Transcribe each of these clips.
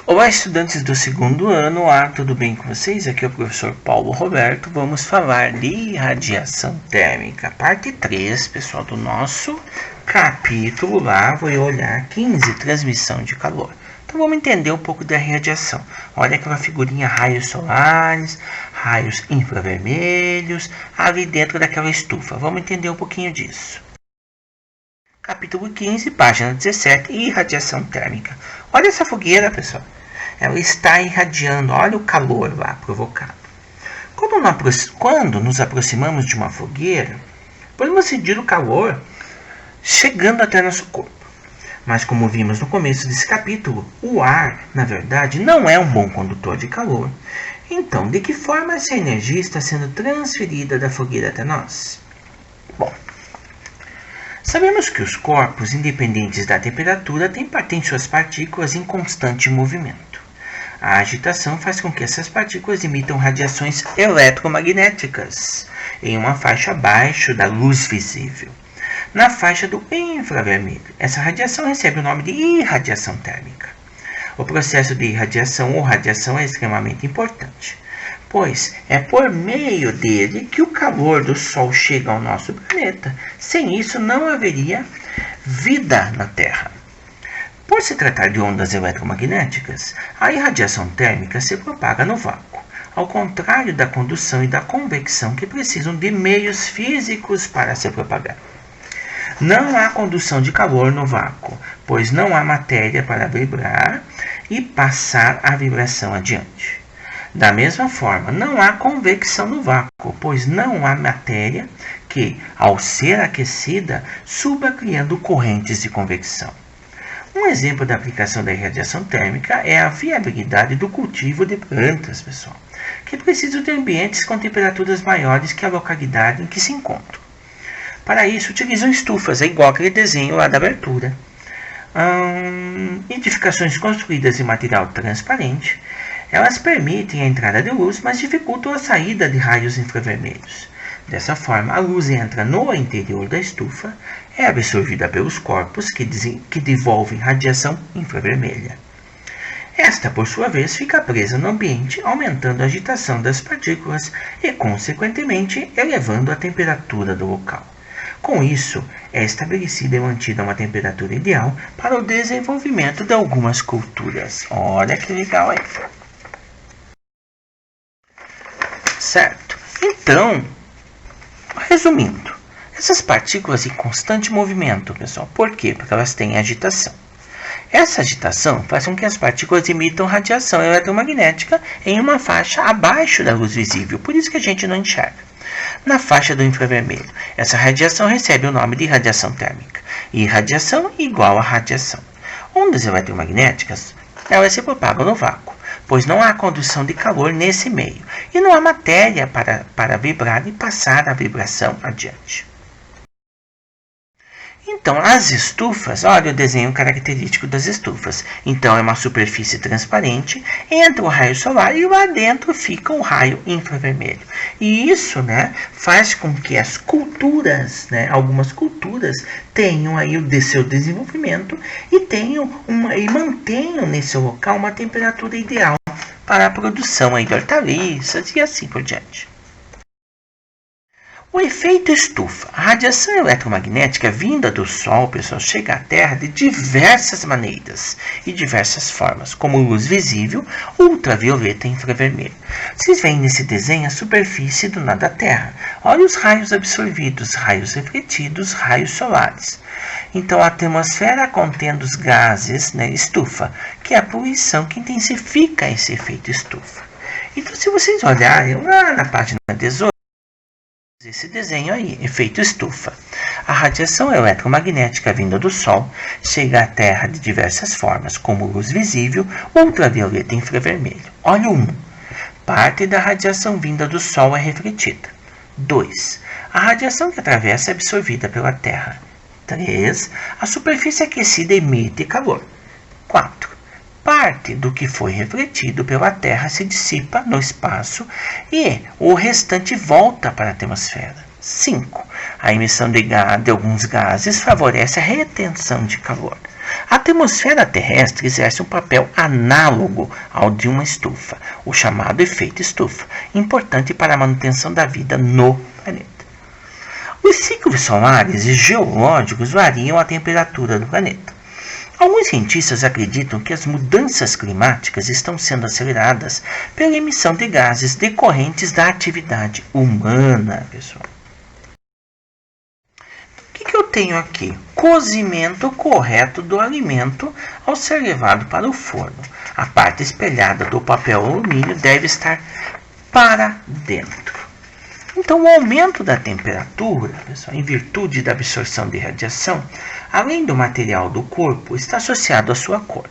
Olá, estudantes do segundo ano. Olá, tudo bem com vocês? Aqui é o professor Paulo Roberto. Vamos falar de radiação térmica, parte 3, pessoal, do nosso capítulo lá. Vou olhar 15, transmissão de calor. Então vamos entender um pouco da radiação. Olha aquela figurinha, raios solares, raios infravermelhos, ali dentro daquela estufa. Vamos entender um pouquinho disso. Capítulo 15, página 17, irradiação térmica. Olha essa fogueira, pessoal. Ela está irradiando, olha o calor lá provocado. Quando nos aproximamos de uma fogueira, podemos sentir o calor chegando até nosso corpo. Mas como vimos no começo desse capítulo, o ar, na verdade, não é um bom condutor de calor. Então, de que forma essa energia está sendo transferida da fogueira até nós? Bom, sabemos que os corpos, independentes da temperatura, têm suas partículas em constante movimento. A agitação faz com que essas partículas emitam radiações eletromagnéticas em uma faixa abaixo da luz visível, na faixa do infravermelho. Essa radiação recebe o nome de irradiação térmica. O processo de irradiação ou radiação é extremamente importante, pois é por meio dele que o calor do Sol chega ao nosso planeta. Sem isso, não haveria vida na Terra. Por se tratar de ondas eletromagnéticas, a irradiação térmica se propaga no vácuo, ao contrário da condução e da convecção, que precisam de meios físicos para se propagar. Não há condução de calor no vácuo, pois não há matéria para vibrar e passar a vibração adiante. Da mesma forma, não há convecção no vácuo, pois não há matéria que, ao ser aquecida, suba criando correntes de convecção. Um exemplo da aplicação da irradiação térmica é a viabilidade do cultivo de plantas, pessoal, que precisam de ambientes com temperaturas maiores que a localidade em que se encontram. Para isso, utilizam estufas, igual aquele desenho lá da abertura. Edificações construídas em material transparente, elas permitem a entrada de luz, mas dificultam a saída de raios infravermelhos. Dessa forma, a luz entra no interior da estufa, é absorvida pelos corpos que devolvem radiação infravermelha. Esta, por sua vez, fica presa no ambiente, aumentando a agitação das partículas e, consequentemente, elevando a temperatura do local. Com isso, é estabelecida e mantida uma temperatura ideal para o desenvolvimento de algumas culturas. Olha que legal aí. Certo? Então, resumindo, essas partículas em constante movimento, pessoal. Por quê? Porque elas têm agitação. Essa agitação faz com que as partículas emitam radiação eletromagnética em uma faixa abaixo da luz visível, por isso que a gente não enxerga. Na faixa do infravermelho, essa radiação recebe o nome de radiação térmica. E radiação igual a radiação. Ondas eletromagnéticas, elas se propagam no vácuo, pois não há condução de calor nesse meio, e não há matéria para vibrar e passar a vibração adiante. Então, as estufas, olha o desenho característico das estufas. Então, é uma superfície transparente, entra o raio solar e lá dentro fica o raio infravermelho. E isso, faz com que as culturas, algumas culturas, tenham aí o seu desenvolvimento e mantenham nesse local uma temperatura ideal para a produção aí de hortaliças e assim por diante. O efeito estufa. A radiação eletromagnética vinda do Sol, pessoal, chega à Terra de diversas maneiras e diversas formas, como luz visível, ultravioleta e infravermelho. Vocês veem nesse desenho a superfície da Terra. Olha os raios absorvidos, raios refletidos, raios solares. Então, a atmosfera contendo os gases, estufa, que é a poluição que intensifica esse efeito estufa. Então, se vocês olharem lá na página 18, esse desenho aí, efeito estufa. A radiação eletromagnética vinda do Sol chega à Terra de diversas formas, como luz visível, ultravioleta e infravermelho. Olha 1. Parte da radiação vinda do Sol é refletida. 2. A radiação que atravessa é absorvida pela Terra. 3. A superfície aquecida emite calor. 4. Parte do que foi refletido pela Terra se dissipa no espaço e o restante volta para a atmosfera. 5. A emissão de alguns gases favorece a retenção de calor. A atmosfera terrestre exerce um papel análogo ao de uma estufa, o chamado efeito estufa, importante para a manutenção da vida no planeta. Os ciclos solares e geológicos variam a temperatura do planeta. Alguns cientistas acreditam que as mudanças climáticas estão sendo aceleradas pela emissão de gases decorrentes da atividade humana, pessoal. O que eu tenho aqui? Cozimento correto do alimento ao ser levado para o forno. A parte espelhada do papel alumínio deve estar para dentro. Então, o aumento da temperatura, pessoal, em virtude da absorção de radiação, além do material do corpo, está associado à sua cor.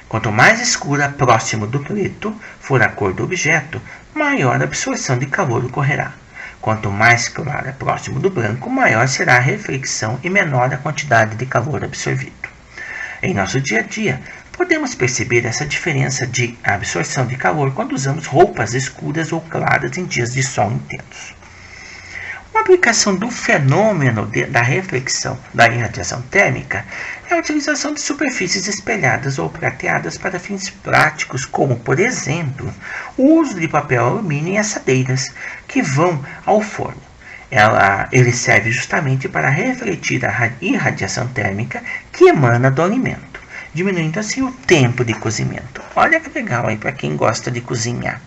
Quanto mais escura próximo do preto for a cor do objeto, maior a absorção de calor ocorrerá. Quanto mais clara próximo do branco, maior será a reflexão e menor a quantidade de calor absorvido. Em nosso dia a dia, podemos perceber essa diferença de absorção de calor quando usamos roupas escuras ou claras em dias de sol intenso. Uma aplicação do fenômeno da reflexão da irradiação térmica é a utilização de superfícies espelhadas ou prateadas para fins práticos, como, por exemplo, o uso de papel alumínio em assadeiras que vão ao forno. Ele serve justamente para refletir a irradiação térmica que emana do alimento, diminuindo assim o tempo de cozimento. Olha que legal aí para quem gosta de cozinhar.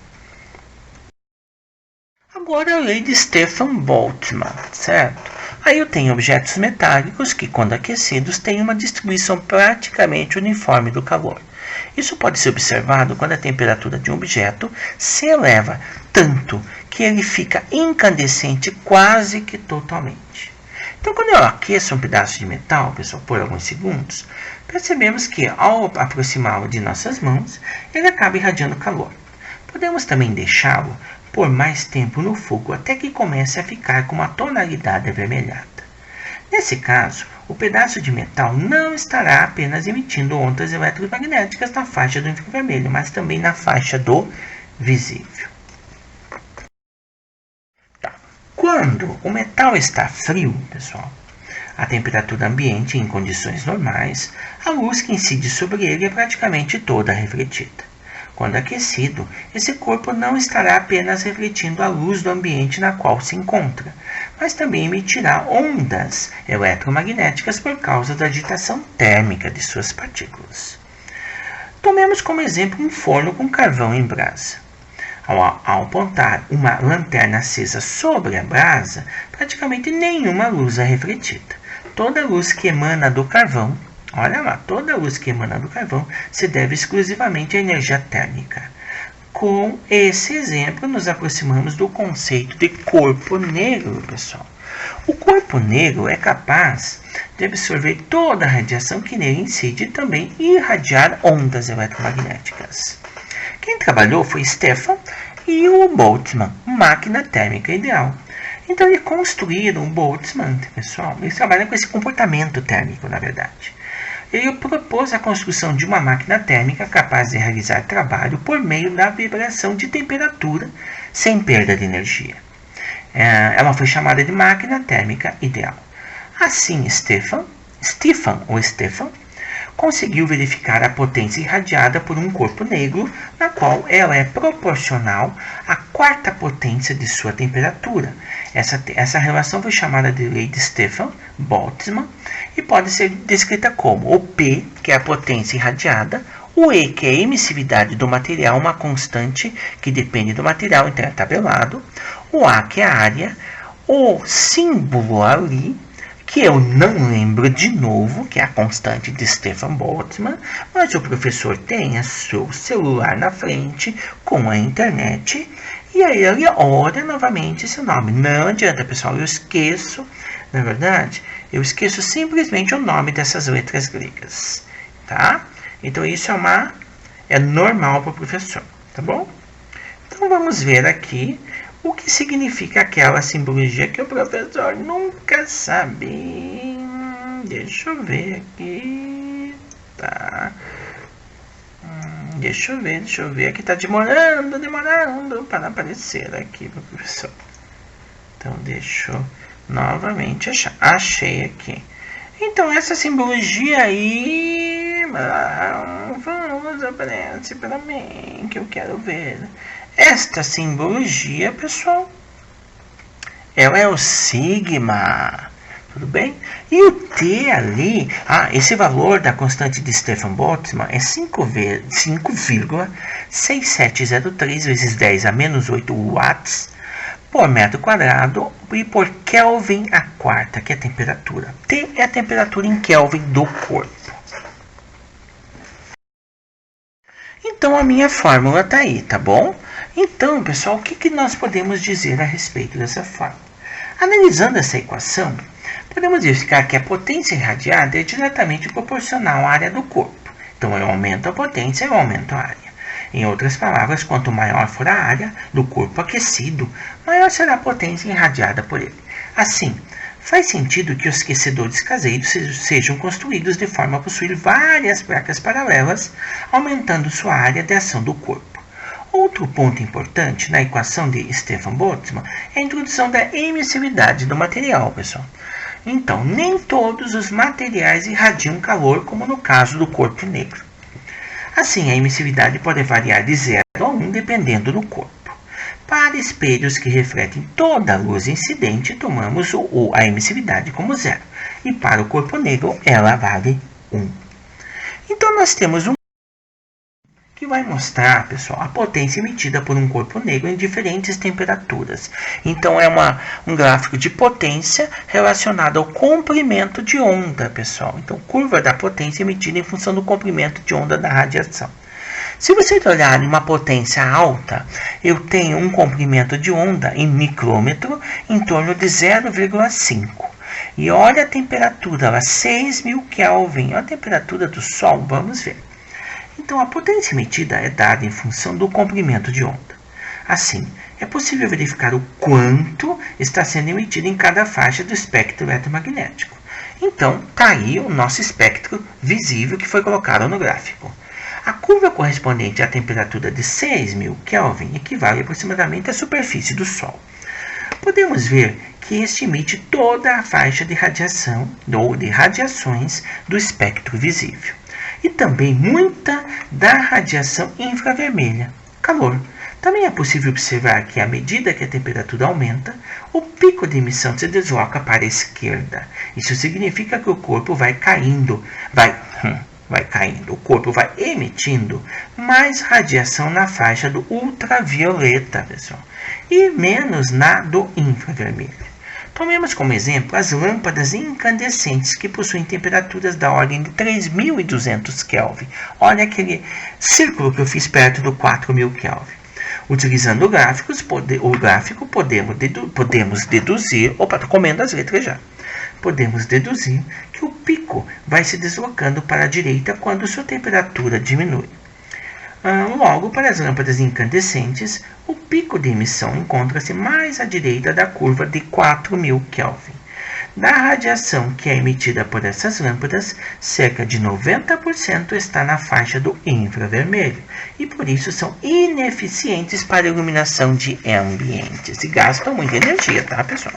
Agora a lei de Stefan Boltzmann, certo? Aí eu tenho objetos metálicos que, quando aquecidos, têm uma distribuição praticamente uniforme do calor. Isso pode ser observado quando a temperatura de um objeto se eleva tanto que ele fica incandescente quase que totalmente. Então, quando eu aqueço um pedaço de metal, pessoal, por alguns segundos, percebemos que, ao aproximá-lo de nossas mãos, ele acaba irradiando calor. Podemos também deixá-lo por mais tempo no fogo até que comece a ficar com uma tonalidade avermelhada. Nesse caso, o pedaço de metal não estará apenas emitindo ondas eletromagnéticas na faixa do infravermelho, mas também na faixa do visível. Quando o metal está frio, pessoal, a temperatura ambiente em condições normais, a luz que incide sobre ele é praticamente toda refletida. Quando aquecido, esse corpo não estará apenas refletindo a luz do ambiente na qual se encontra, mas também emitirá ondas eletromagnéticas por causa da agitação térmica de suas partículas. Tomemos como exemplo um forno com carvão em brasa. Ao apontar uma lanterna acesa sobre a brasa, praticamente nenhuma luz é refletida. Toda a luz que emana do carvão, olha lá, toda a luz que emana do carvão se deve exclusivamente à energia térmica. Com esse exemplo, nos aproximamos do conceito de corpo negro, pessoal. O corpo negro é capaz de absorver toda a radiação que nele incide e também irradiar ondas eletromagnéticas. Quem trabalhou foi Stefan e o Boltzmann, máquina térmica ideal. Então, eles construíram o Boltzmann, pessoal. Eles trabalham com esse comportamento térmico, na verdade. Ele propôs a construção de uma máquina térmica capaz de realizar trabalho por meio da vibração de temperatura sem perda de energia. Ela foi chamada de máquina térmica ideal. Assim, Stefan conseguiu verificar a potência irradiada por um corpo negro, na qual ela é proporcional à quarta potência de sua temperatura. Essa relação foi chamada de lei de Stefan-Boltzmann e pode ser descrita como o P, que é a potência irradiada, o E, que é a emissividade do material, uma constante que depende do material, então é tabelado, o A, que é a área, o símbolo ali, que eu não lembro de novo, que é a constante de Stefan Boltzmann, mas o professor tem o seu celular na frente com a internet e aí ele olha novamente esse nome. Não adianta, pessoal, eu esqueço, na verdade, eu esqueço simplesmente o nome dessas letras gregas, tá? Então isso é normal para o professor, tá bom? Então vamos ver aqui o que significa aquela simbologia que o professor nunca sabe. Deixa eu ver aqui. Tá. Deixa eu ver. Aqui tá demorando para aparecer aqui pro professor. Então deixa eu novamente achar. Achei aqui. Então essa simbologia aí Vamos, aparece para mim, que eu quero ver. Esta simbologia, pessoal, ela é o sigma. Tudo bem? E o T ali, esse valor da constante de Stefan Boltzmann é 5,6703 vezes 10 a menos 8 watts por metro quadrado e por Kelvin a quarta, que é a temperatura. T é a temperatura em Kelvin do corpo. Então a minha fórmula está aí, tá bom? Então, pessoal, o que nós podemos dizer a respeito dessa fórmula? Analisando essa equação, podemos verificar que a potência irradiada é diretamente proporcional à área do corpo. Então, eu aumento a potência, eu aumento a área. Em outras palavras, quanto maior for a área do corpo aquecido, maior será a potência irradiada por ele. Assim, faz sentido que os aquecedores caseiros sejam construídos de forma a possuir várias placas paralelas, aumentando sua área de ação do corpo. Outro ponto importante na equação de Stefan Boltzmann é a introdução da emissividade do material, pessoal. Então, nem todos os materiais irradiam calor, como no caso do corpo negro. Assim, a emissividade pode variar de 0 a 1, dependendo do corpo. Para espelhos que refletem toda a luz incidente, tomamos a emissividade como 0. E para o corpo negro, ela vale 1. Então, nós temos um que vai mostrar, pessoal, a potência emitida por um corpo negro em diferentes temperaturas. Então, é um gráfico de potência relacionado ao comprimento de onda, pessoal. Então, curva da potência emitida em função do comprimento de onda da radiação. Se vocês olharem uma potência alta, eu tenho um comprimento de onda em micrômetro em torno de 0,5. E olha a temperatura, 6.000 Kelvin. Olha a temperatura do Sol, vamos ver. Então, a potência emitida é dada em função do comprimento de onda. Assim, é possível verificar o quanto está sendo emitido em cada faixa do espectro eletromagnético. Então, está aí o nosso espectro visível que foi colocado no gráfico. A curva correspondente à temperatura de 6.000 Kelvin equivale aproximadamente à superfície do Sol. Podemos ver que este emite toda a faixa de radiação ou de radiações do espectro visível. E também muita da radiação infravermelha, calor. Também é possível observar que, à medida que a temperatura aumenta, o pico de emissão se desloca para a esquerda. Isso significa que o corpo vai caindo, o corpo vai emitindo mais radiação na faixa do ultravioleta, pessoal, e menos na do infravermelho. Tomemos como exemplo as lâmpadas incandescentes que possuem temperaturas da ordem de 3.200 Kelvin. Olha aquele círculo que eu fiz perto do 4.000 Kelvin. Utilizando o gráfico, podemos deduzir... Opa, estou comendo as letras já. Podemos deduzir que o pico vai se deslocando para a direita quando sua temperatura diminui. Logo, para as lâmpadas incandescentes, o pico de emissão encontra-se mais à direita da curva de 4.000 Kelvin. Da radiação que é emitida por essas lâmpadas, cerca de 90% está na faixa do infravermelho e por isso são ineficientes para a iluminação de ambientes e gastam muita energia, tá, pessoal?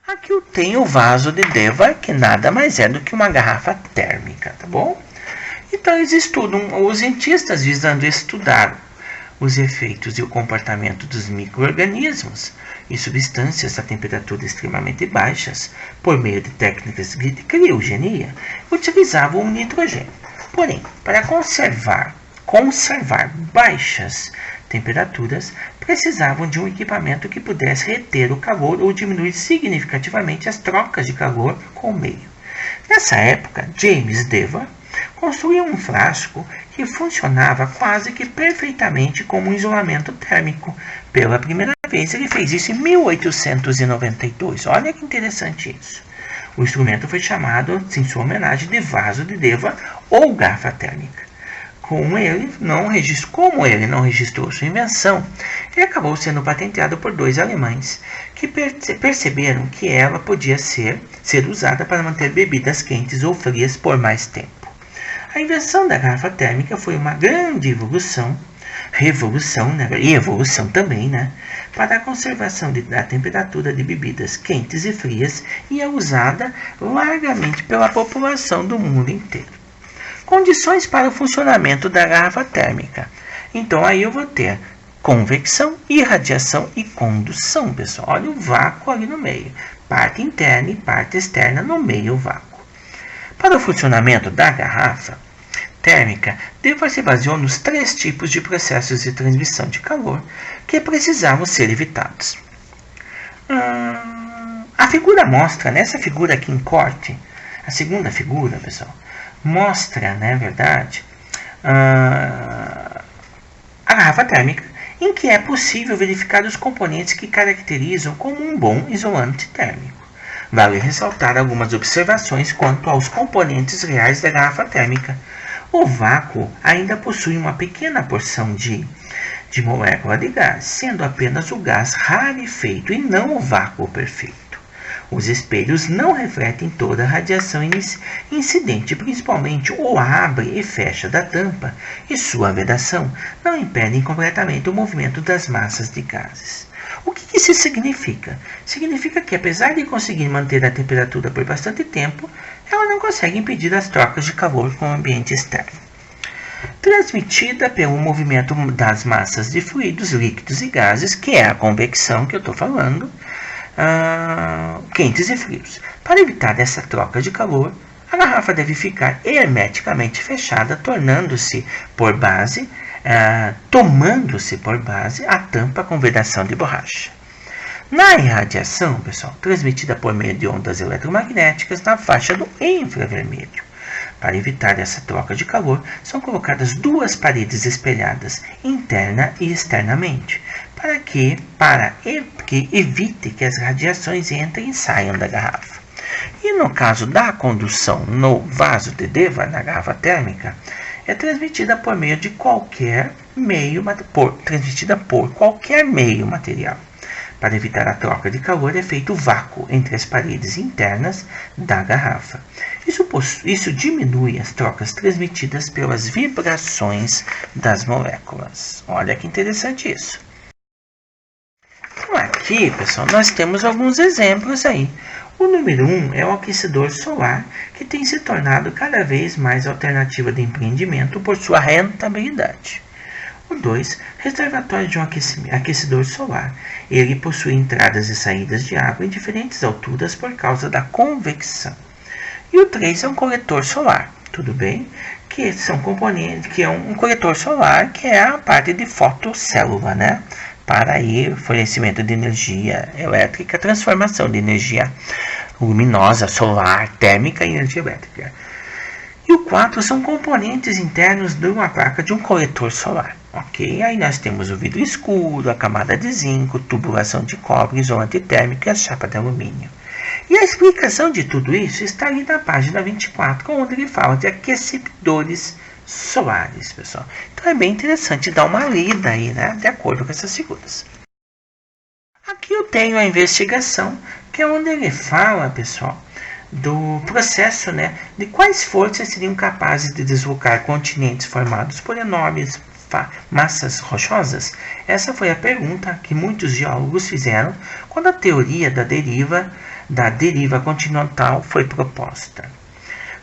Aqui eu tenho o vaso de Deva, que nada mais é do que uma garrafa térmica, tá bom? Então, eles estudam, os cientistas visando estudar os efeitos e o comportamento dos micro-organismos e substâncias a temperaturas extremamente baixas, por meio de técnicas de criogenia, utilizavam o nitrogênio. Porém, para conservar baixas temperaturas, precisavam de um equipamento que pudesse reter o calor ou diminuir significativamente as trocas de calor com o meio. Nessa época, James Deva construiu um frasco que funcionava quase que perfeitamente como um isolamento térmico. Pela primeira vez, ele fez isso em 1892. Olha que interessante isso. O instrumento foi chamado, em sua homenagem, de vaso de Deva ou garrafa térmica. Como ele não registrou sua invenção, ele acabou sendo patenteado por dois alemães que perceberam que ela podia ser usada para manter bebidas quentes ou frias por mais tempo. A invenção da garrafa térmica foi uma grande revolução também, para a conservação da temperatura de bebidas quentes e frias e é usada largamente pela população do mundo inteiro. Condições para o funcionamento da garrafa térmica. Então aí eu vou ter convecção, irradiação e condução, pessoal. Olha o vácuo ali no meio. Parte interna e parte externa, no meio o vácuo. Para o funcionamento da garrafa térmica, Deva se baseou nos 3 tipos de processos de transmissão de calor que precisavam ser evitados. A figura mostra, nessa figura aqui em corte, a segunda figura, pessoal, mostra, na verdade, a garrafa térmica, em que é possível verificar os componentes que caracterizam como um bom isolante térmico. Vale ressaltar algumas observações quanto aos componentes reais da garrafa térmica. O vácuo ainda possui uma pequena porção de molécula de gás, sendo apenas o gás rarefeito e não o vácuo perfeito. Os espelhos não refletem toda a radiação incidente, principalmente o abre e fecha da tampa e sua vedação não impedem completamente o movimento das massas de gases. O que isso significa? Significa que, apesar de conseguir manter a temperatura por bastante tempo, ela não consegue impedir as trocas de calor com o ambiente externo. Transmitida pelo movimento das massas de fluidos, líquidos e gases, que é a convecção que eu estou falando, quentes e frios. Para evitar essa troca de calor, a garrafa deve ficar hermeticamente fechada, tomando-se por base a tampa com vedação de borracha. Na irradiação, pessoal, transmitida por meio de ondas eletromagnéticas na faixa do infravermelho. Para evitar essa troca de calor, são colocadas 2 paredes espelhadas, interna e externamente, para que evite que as radiações entrem e saiam da garrafa. E no caso da condução no vaso de Deva, na garrafa térmica, é transmitida por meio de qualquer meio material. Para evitar a troca de calor, é feito vácuo entre as paredes internas da garrafa. Isso diminui as trocas transmitidas pelas vibrações das moléculas. Olha que interessante isso. Então aqui, pessoal, nós temos alguns exemplos aí. O número 1 é o aquecedor solar, que tem se tornado cada vez mais alternativa de empreendimento por sua rentabilidade. O 2, reservatório de um aquecedor solar. Ele possui entradas e saídas de água em diferentes alturas por causa da convecção. E o 3 é um coletor solar, tudo bem? Que são componentes, que é um coletor solar, que é a parte de fotocélula, né? Para aí fornecimento de energia elétrica, transformação de energia luminosa, solar, térmica em energia elétrica. E o 4 são componentes internos de uma placa de um coletor solar. Ok? Aí nós temos o vidro escuro, a camada de zinco, tubulação de cobre, isolante térmico e a chapa de alumínio. E a explicação de tudo isso está ali na página 24, onde ele fala de aquecedores solares, pessoal. Então é bem interessante dar uma lida aí, né? De acordo com essas figuras. Aqui eu tenho a investigação, que é onde ele fala, pessoal, do processo, né? De quais forças seriam capazes de deslocar continentes formados por enormes massas rochosas. Essa foi a pergunta que muitos geólogos fizeram quando a teoria da deriva continental foi proposta.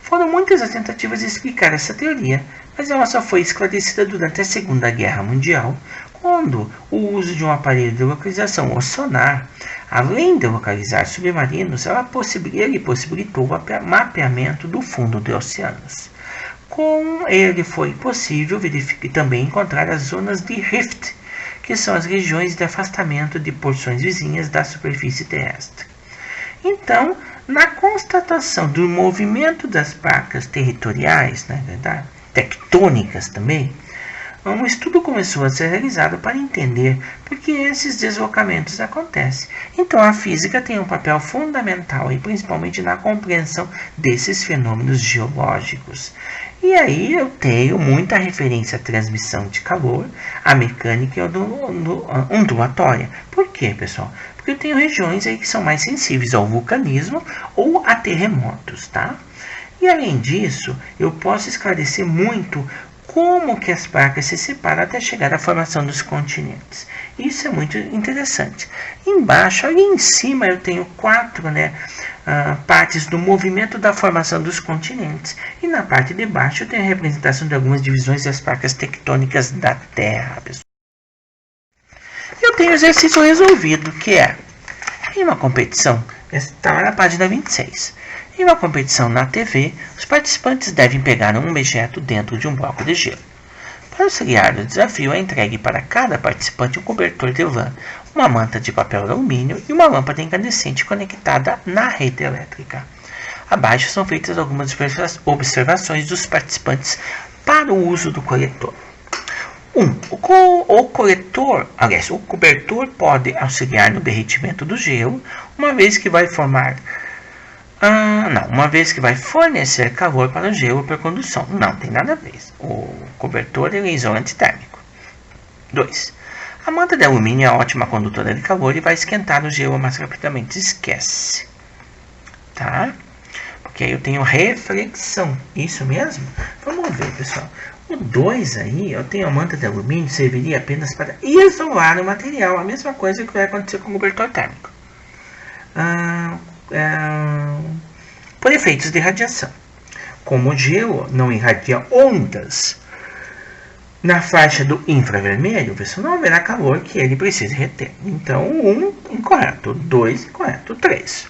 Foram muitas as tentativas de explicar essa teoria, mas ela só foi esclarecida durante a Segunda Guerra Mundial, quando o uso de um aparelho de localização, o sonar, além de localizar submarinos, ele possibilitou o mapeamento do fundo dos oceanos. Com ele foi possível também encontrar as zonas de rift, que são as regiões de afastamento de porções vizinhas da superfície terrestre. Então, na constatação do movimento das placas territoriais, na verdade, tectônicas também, um estudo começou a ser realizado para entender por que esses deslocamentos acontecem. Então, a física tem um papel fundamental, e principalmente na compreensão desses fenômenos geológicos. E aí eu tenho muita referência à transmissão de calor, à mecânica ondulatória. Por quê, pessoal? Porque eu tenho regiões aí que são mais sensíveis ao vulcanismo ou a terremotos, tá? E além disso, eu posso esclarecer muito como que as placas se separam até chegar à formação dos continentes. Isso é muito interessante. Embaixo, ali em cima, eu tenho 4 partes do movimento da formação dos continentes. E na parte de baixo eu tenho a representação de algumas divisões das placas tectônicas da Terra, pessoal. Eu tenho o exercício resolvido, que é, em uma competição, está lá na página 26. Em uma competição na TV, os participantes devem pegar um objeto dentro de um bloco de gelo. Para auxiliar o desafio, é entregue para cada participante um cobertor de lã, uma manta de papel alumínio e uma lâmpada incandescente conectada na rede elétrica. Abaixo são feitas algumas observações dos participantes para o uso do coletor. O cobertor pode auxiliar no derretimento do gelo, uma vez que vai fornecer calor para o gelo por condução. Não tem nada a ver. O cobertor é isolante térmico. 2. A manta de alumínio é ótima condutora de calor e vai esquentar o gelo mais rapidamente. Esquece. Tá? Porque aí eu tenho reflexão. Isso mesmo? Vamos ver, pessoal. O 2 aí, eu tenho a manta de alumínio, serviria apenas para isolar o material. A mesma coisa que vai acontecer com o cobertor térmico. Por efeitos de radiação. Como o gelo não irradia ondas na faixa do infravermelho, pessoal, não haverá calor que ele precise reter. Então, 1 incorreto, 2 incorreto, 3.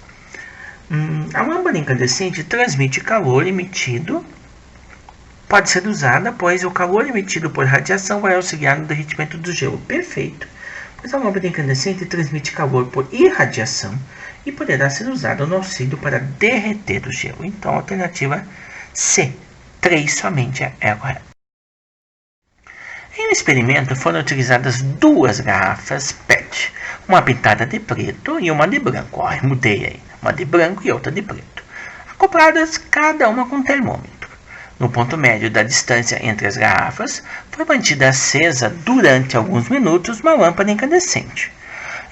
A lâmpada incandescente transmite calor emitido. Pode ser usada, pois o calor emitido por radiação vai auxiliar no derretimento do gelo. Perfeito. Pois a lâmpada incandescente transmite calor por irradiação e poderá ser usada no auxílio para derreter o gelo. Então, a alternativa C, 3 somente é a correta. Em um experimento foram utilizadas 2 garrafas PET, uma pintada de preto e uma de branco. Mudei aí, uma de branco e outra de preto, acopladas cada uma com um termômetro. No ponto médio da distância entre as garrafas, foi mantida acesa durante alguns minutos uma lâmpada incandescente.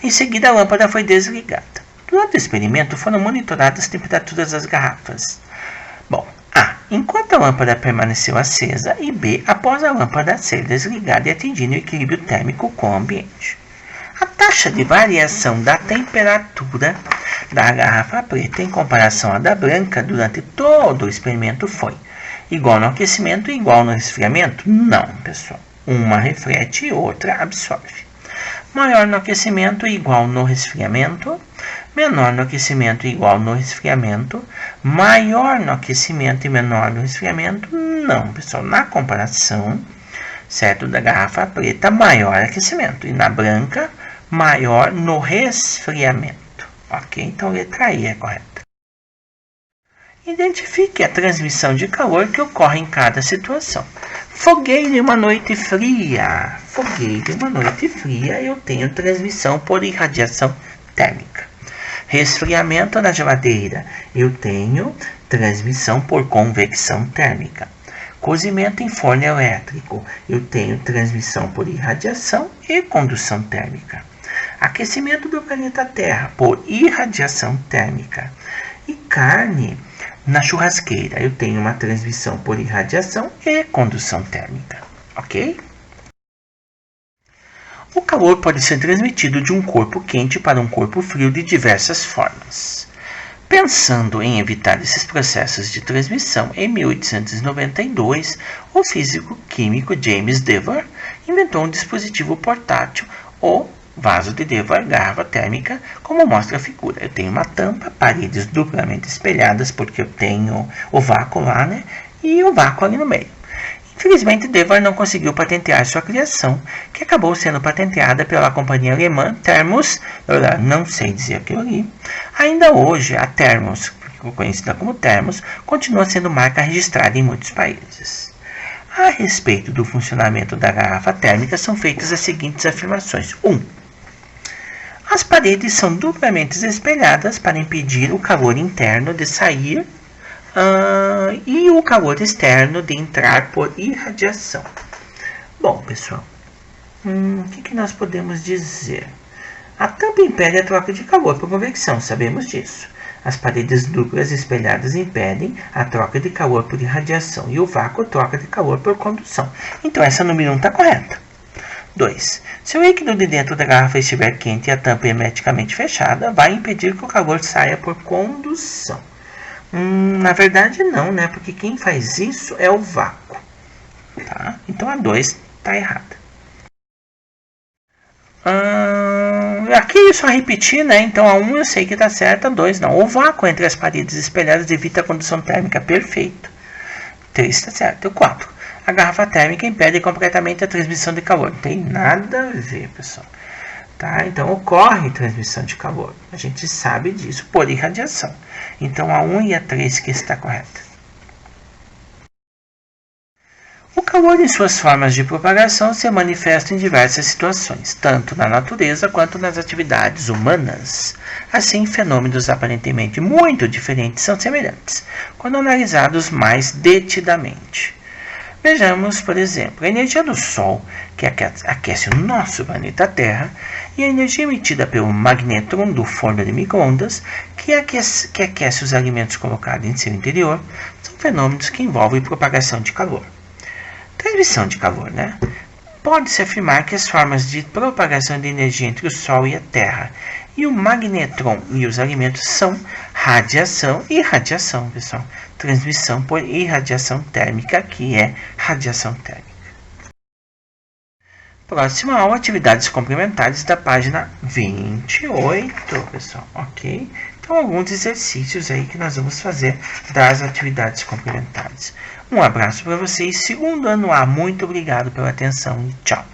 Em seguida, a lâmpada foi desligada. Durante o experimento, foram monitoradas as temperaturas das garrafas. A. Enquanto a lâmpada permaneceu acesa, e B. Após a lâmpada ser desligada e atingindo o equilíbrio térmico com o ambiente. A taxa de variação da temperatura da garrafa preta em comparação à da branca durante todo o experimento foi igual no aquecimento e igual no resfriamento? Não, pessoal. Uma reflete e outra absorve. Maior no aquecimento e igual no resfriamento. Menor no aquecimento e igual no resfriamento. Maior no aquecimento e menor no resfriamento? Não, pessoal. Na comparação, certo, da garrafa preta, maior aquecimento. E na branca, maior no resfriamento. Ok? Então, letra E é correta. Identifique a transmissão de calor que ocorre em cada situação. Fogueira em uma noite fria. Fogueira em uma noite fria, eu tenho transmissão por irradiação térmica. Resfriamento na geladeira, eu tenho transmissão por convecção térmica. Cozimento em forno elétrico, eu tenho transmissão por irradiação e condução térmica. Aquecimento do planeta Terra por irradiação térmica. E carne na churrasqueira, eu tenho uma transmissão por irradiação e condução térmica. Ok? O calor pode ser transmitido de um corpo quente para um corpo frio de diversas formas. Pensando em evitar esses processos de transmissão, em 1892, o físico-químico James Dewar inventou um dispositivo portátil, o vaso de Dewar, garrafa térmica, como mostra a figura. Eu tenho uma tampa, paredes duplamente espelhadas, porque eu tenho o vácuo lá, e o vácuo ali no meio. Infelizmente, Dewar não conseguiu patentear sua criação, que acabou sendo patenteada pela companhia alemã Thermos, não sei dizer aquilo ali. Ainda hoje, a Thermos, conhecida como Thermos, continua sendo marca registrada em muitos países. A respeito do funcionamento da garrafa térmica, são feitas as seguintes afirmações. 1. As paredes são duplamente espelhadas para impedir o calor interno de sair e o calor externo de entrar por irradiação. Bom, pessoal, o que nós podemos dizer? A tampa impede a troca de calor por convecção, sabemos disso. As paredes duplas espelhadas impedem a troca de calor por irradiação e o vácuo troca de calor por condução. Então, essa número 1 está correta. 2. Se o líquido de dentro da garrafa estiver quente e a tampa hermeticamente fechada, vai impedir que o calor saia por condução. Na verdade não, né? Porque quem faz isso é o vácuo. Tá? Então a 2 está errada. Aqui só repetir, né? Então a 1 eu sei que está certa, a 2 não. O vácuo entre as paredes espelhadas evita a condução térmica. Perfeito. 3 está certo. O 4. A garrafa térmica impede completamente a transmissão de calor. Não tem nada a ver, pessoal. Tá? Então ocorre transmissão de calor. A gente sabe disso por irradiação. Então a 1 e a 3 que está correta. O calor em suas formas de propagação se manifesta em diversas situações, tanto na natureza quanto nas atividades humanas. Assim, fenômenos aparentemente muito diferentes são semelhantes, quando analisados mais detidamente. Vejamos, por exemplo, a energia do Sol, que aquece o nosso planeta Terra, e a energia emitida pelo magnetron do forno de microondas, que aquece os alimentos colocados em seu interior, são fenômenos que envolvem propagação de calor. Transmissão de calor, né? Pode-se afirmar que as formas de propagação de energia entre o Sol e a Terra e o magnetron e os alimentos são radiação e radiação, pessoal. Transmissão por irradiação térmica, que é radiação térmica. Próxima aula, atividades complementares da página 28, pessoal, ok? Então, alguns exercícios aí que nós vamos fazer das atividades complementares. Um abraço para vocês, segundo ano A, muito obrigado pela atenção e tchau!